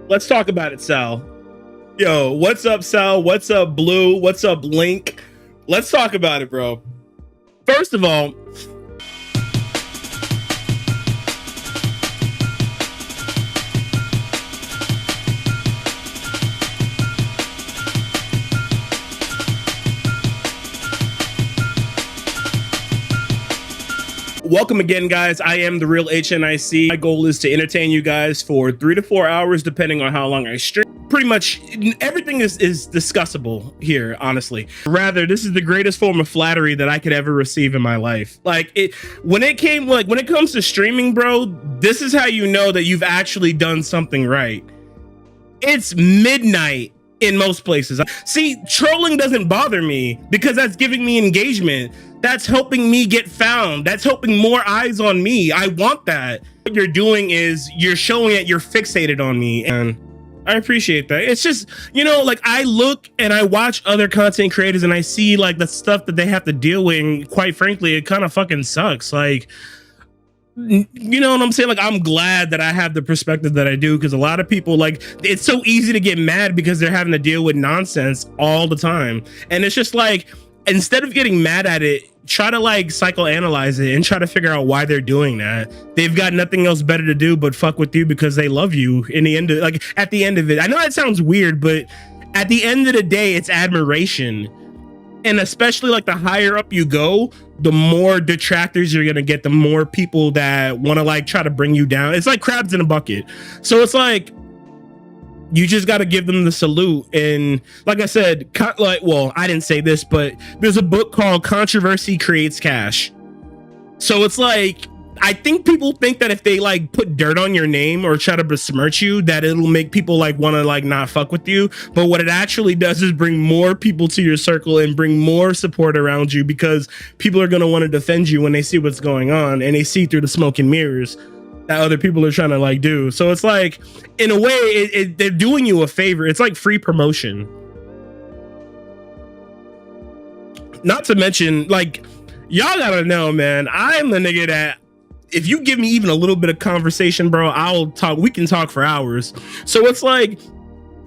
Let's talk about it, Sal. Yo, what's up, Sal? What's up, Blue? What's up, Link? Let's talk about it, bro. First of all, welcome again, guys. I am TheRealHNIC. My goal is to entertain you guys for 3 to 4 hours, depending on how long I stream. Pretty much everything is discussable here, honestly. Rather, this is the greatest form of flattery that I could ever receive in my life. Like, when it comes to streaming, bro, this is how you know that you've actually done something right. It's midnight in most places. See, trolling doesn't bother me because that's giving me engagement. That's helping me get found. That's helping more eyes on me. I want that. What you're doing is you're showing that you're fixated on me, and I appreciate that. It's just, you know, like, I look and I watch other content creators and I see like the stuff that they have to deal with, and quite frankly, it kind of fucking sucks. Like, you know what I'm saying? Like, I'm glad that I have the perspective that I do, because a lot of people, like, it's so easy to get mad because they're having to deal with nonsense all the time. And it's just like, instead of getting mad at it, try to like psychoanalyze it and try to figure out why they're doing that. They've got nothing else better to do but fuck with you because they love you. In the end of, like, at the end of it, I know that sounds weird, but at the end of the day, it's admiration. And especially like the higher up you go, the more detractors you're gonna get, the more people that want to like try to bring you down. It's like crabs in a bucket. So it's like, you just got to give them the salute. And like I said, well, I didn't say this, but there's a book called Controversy Creates Cash. So it's like, I think people think that if they like put dirt on your name or try to besmirch you, that it'll make people like want to like not fuck with you. But what it actually does is bring more people to your circle and bring more support around you, because people are going to want to defend you when they see what's going on and they see through the smoke and mirrors that other people are trying to like do. So it's like, in a way, they're doing you a favor. It's like free promotion. Not to mention, like, y'all gotta know, man, I'm the nigga that if you give me even a little bit of conversation, bro, I'll talk. We can talk for hours. So it's like,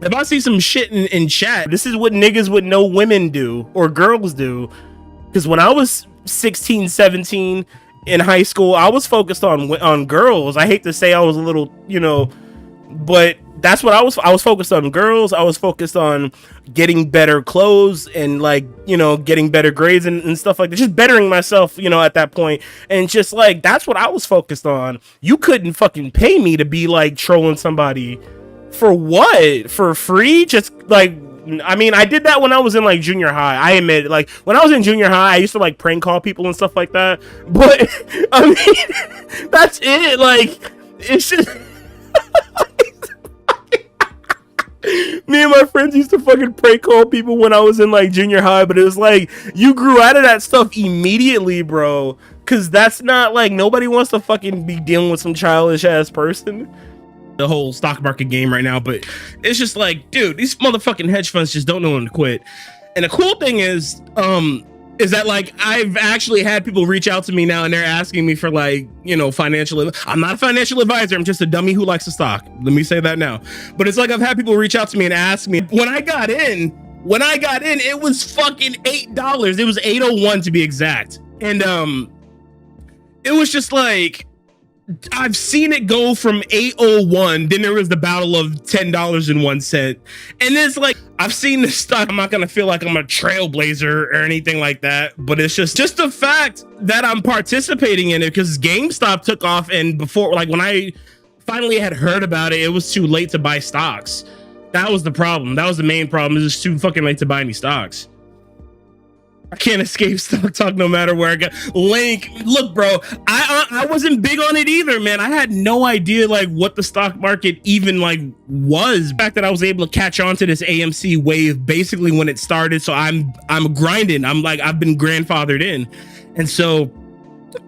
if I see some shit in chat, this is what niggas with no women do or girls do. Because when I was 16, 17 in high school, I was focused on girls. I hate to say I was a little, you know, but that's what I was focused on girls. I was focused on getting better clothes and like, you know, getting better grades and stuff like that. Just bettering myself, you know, at that point. And just like, that's what I was focused on. You couldn't fucking pay me to be like trolling somebody for what? For free? Just like, I mean, I did that when I was in like junior high. I admit it. Like, when I was in junior high, I used to like prank call people and stuff like that. But I mean, that's it. Like, it's just me and my friends used to fucking prank call people when I was in like junior high. But it was like, you grew out of that stuff immediately, bro. Cause that's not like, nobody wants to fucking be dealing with some childish ass person. The whole stock market game right now, but it's just like, dude, these motherfucking hedge funds just don't know when to quit. And the cool thing is that like, I've actually had people reach out to me now and they're asking me for like, you know, I'm not a financial advisor. I'm just a dummy who likes to stock. Let me say that now. But it's like, I've had people reach out to me and ask me, when I got in, it was fucking $8. It was $8.01 to be exact. And it was just like, I've seen it go from 801, then there was the battle of $10.01. And it's like, I've seen this stock. I'm not gonna feel like I'm a trailblazer or anything like that, but it's just the fact that I'm participating in it, because GameStop took off, and before, like, when I finally had heard about it, it was too late to buy stocks. That was the problem. That was the main problem. It was too fucking late to buy any stocks. I can't escape stock talk no matter where I go. Link, look, bro, I wasn't big on it either, man. I had no idea like what the stock market even like was. The fact that I was able to catch on to this AMC wave basically when it started. So I'm grinding. I'm like, I've been grandfathered in. And so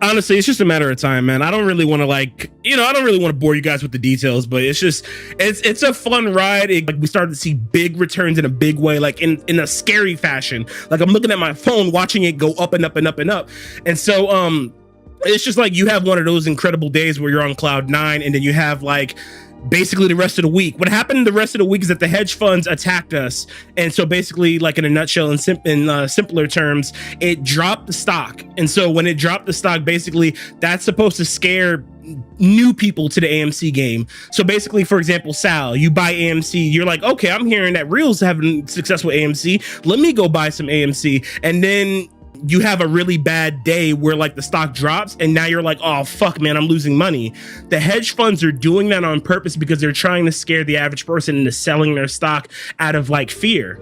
honestly, it's just a matter of time, man. I don't really want to like, you know, I don't really want to bore you guys with the details, but it's just, it's a fun ride. Like, we started to see big returns in a big way, like in a scary fashion. Like, I'm looking at my phone, watching it go up and up and up and up. And so, it's just like, you have one of those incredible days where you're on cloud 9, and then you have like basically the rest of the week. What happened the rest of the week is that the hedge funds attacked us. And so basically, like in a nutshell, in simpler terms, it dropped the stock. And so when it dropped the stock, basically that's supposed to scare new people to the AMC game. So basically, for example, Sal, you buy AMC, you're like, okay, I'm hearing that Real's having success with AMC. Let me go buy some AMC. And then you have a really bad day where like the stock drops and now you're like, oh fuck man, I'm losing money. The hedge funds are doing that on purpose because they're trying to scare the average person into selling their stock out of like fear.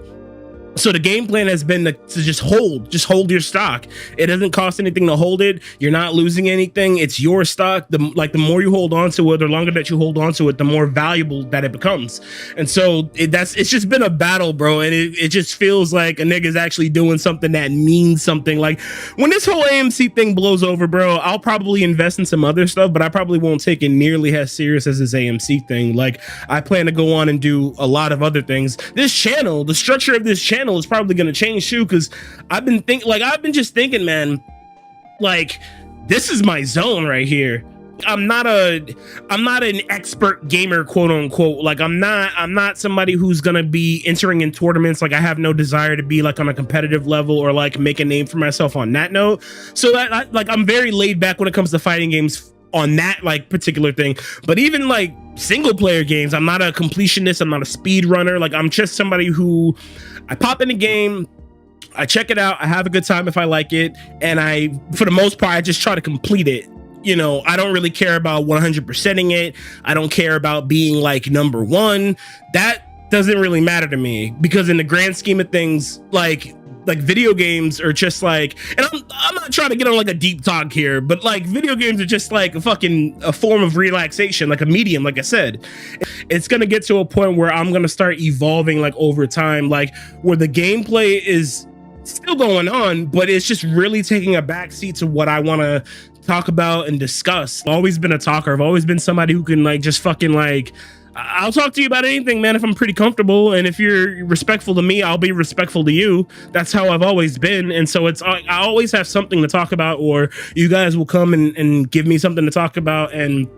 So the game plan has been to just hold your stock. It doesn't cost anything to hold it. You're not losing anything. It's your stock. The more you hold on to it, the longer that you hold on to it, the more valuable that it becomes. And so it's just been a battle, bro. And it just feels like a nigga's actually doing something that means something. Like when this whole AMC thing blows over, bro, I'll probably invest in some other stuff, but I probably won't take it nearly as serious as this AMC thing. Like I plan to go on and do a lot of other things. This channel, the structure of this channel is probably going to change too, because I've been just thinking, man, like this is my zone right here. I'm not an expert gamer, quote unquote. Like I'm not somebody who's gonna be entering in tournaments. Like I have no desire to be like on a competitive level or like make a name for myself on that note. So that like I'm very laid back when it comes to fighting games on that like particular thing. But even like single player games, I'm not a completionist, I'm not a speed runner. Like I'm just somebody who I pop in a game, I check it out, I have a good time if I like it, and I, for the most part, I just try to complete it. You know, I don't really care about 100%ing it. I don't care about being like number one. That doesn't really matter to me, because in the grand scheme of things, like video games are just like, and I'm not trying to get on like a deep talk here, but like video games are just like a form of relaxation, like a medium. Like I said, it's gonna get to a point where I'm gonna start evolving like over time, like where the gameplay is still going on, but it's just really taking a backseat to what I want to talk about and discuss. I've always been a talker. I've always been somebody who can like just fucking like, I'll talk to you about anything, man, if I'm pretty comfortable. And if you're respectful to me, I'll be respectful to you. That's how I've always been. And so I always have something to talk about, or you guys will come and give me something to talk about. And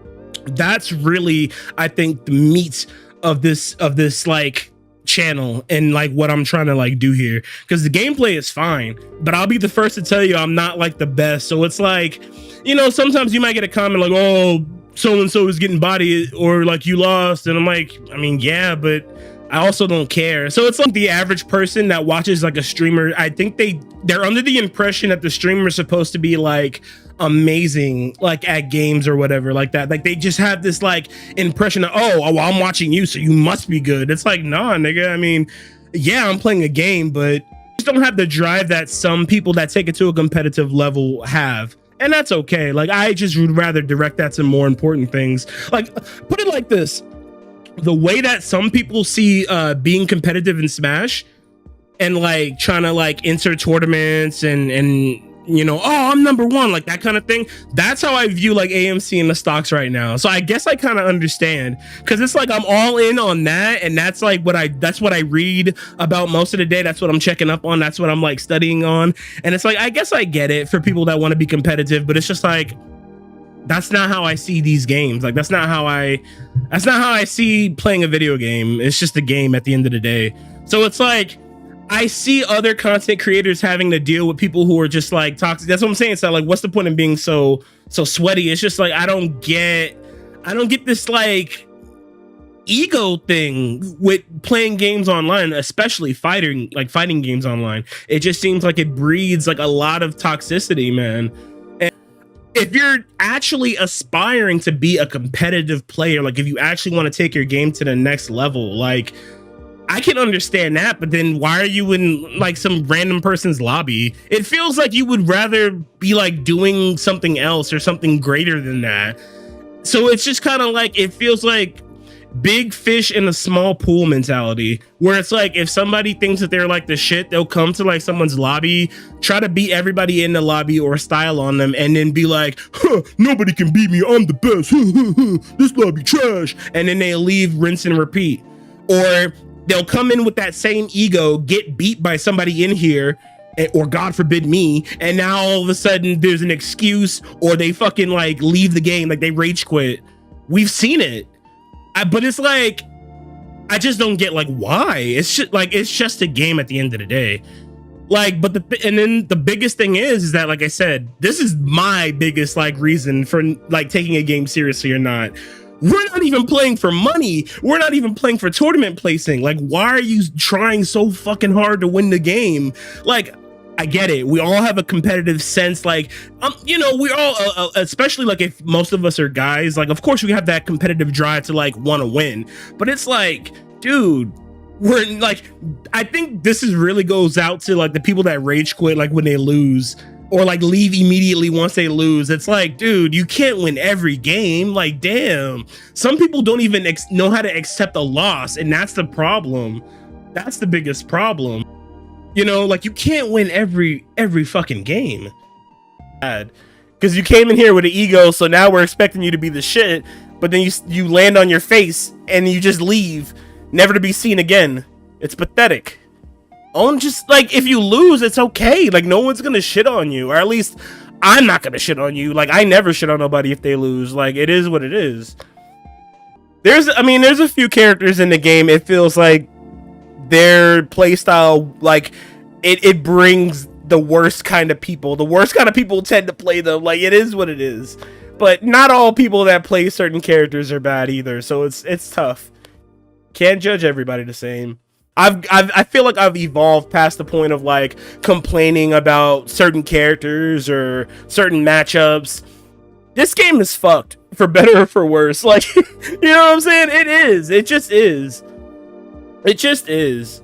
that's really, I think, the meat of this like channel and like what I'm trying to like do here. Because the gameplay is fine, but I'll be the first to tell you I'm not like the best. So it's like, you know, sometimes you might get a comment like, oh, so-and-so is getting bodied, or like you lost. And I'm like, I mean, yeah, but I also don't care. So it's like the average person that watches like a streamer, I think they're under the impression that the streamer is supposed to be like amazing, like at games or whatever like that. Like they just have this like impression of, oh, well, I'm watching you, so you must be good. It's like, nah, nigga. I mean, yeah, I'm playing a game, but just don't have the drive that some people that take it to a competitive level have. And that's okay. Like I just would rather direct that to more important things. Like put it like this, the way that some people see being competitive in Smash and like trying to like enter tournaments and you know, oh, I'm number one, like that kind of thing. That's how I view like AMC and the stocks right now. So I guess I kind of understand, because it's like I'm all in on that, and that's like that's what I read about most of the day. That's what I'm checking up on. That's what I'm like studying on. And it's like, I guess I get it for people that want to be competitive, but it's just like, that's not how I see these games. Like that's not how I see playing a video game. It's just a game at the end of the day. So it's like, I see other content creators having to deal with people who are just like toxic. That's what I'm saying. So like, what's the point in being so sweaty? It's just like, I don't get this like ego thing with playing games online, especially fighting games online. It just seems like it breeds like a lot of toxicity, man. And if you're actually aspiring to be a competitive player, like if you actually want to take your game to the next level, like I can understand that, but then why are you in like some random person's lobby? It feels like you would rather be like doing something else or something greater than that. So it's just kind of like, it feels like big fish in a small pool mentality, where it's like, if somebody thinks that they're like the shit, they'll come to like someone's lobby, try to beat everybody in the lobby or style on them, and then be like, huh, nobody can beat me, I'm the best, this lobby trash, and then they leave, rinse and repeat. Or they'll come in with that same ego, get beat by somebody in here, or God forbid me, and now all of a sudden there's an excuse, or they fucking like leave the game, like they rage quit. We've seen it. But it's like, I just don't get like why. It's just a game at the end of the day. Like, but then the biggest thing is that, like I said, this is my biggest like reason for like taking a game seriously or not. We're not even playing for money. We're not even playing for tournament placing. Like, why are you trying so fucking hard to win the game? Like, I get it. We all have a competitive sense. Like, you know, we all, especially like if most of us are guys, like, of course we have that competitive drive to like want to win. But it's like, dude, we're like, I think this is really goes out to like the people that rage quit, like when they lose, or like leave immediately once they lose. It's like, dude, you can't win every game. Like, damn, some people don't even know how to accept a loss, and that's the problem. That's the biggest problem. You know, like, you can't win every fucking game. Because you came in here with an ego, so now we're expecting you to be the shit, but then you land on your face and you just leave, never to be seen again. It's pathetic. Just like, if you lose, it's okay. Like, no one's gonna shit on you, or at least I'm not gonna shit on you. Like, I never shit on nobody if they lose. Like, it is what it is. There's a few characters in the game, it feels like their playstyle, like, it brings the worst kind of people. The worst kind of people tend to play them. Like, it is what it is. But not all people that play certain characters are bad either. So it's tough. Can't judge everybody the same. I feel like I've evolved past the point of like complaining about certain characters or certain matchups. This game is fucked, for better or for worse. Like, you know what I'm saying? It is. It just is. It just is.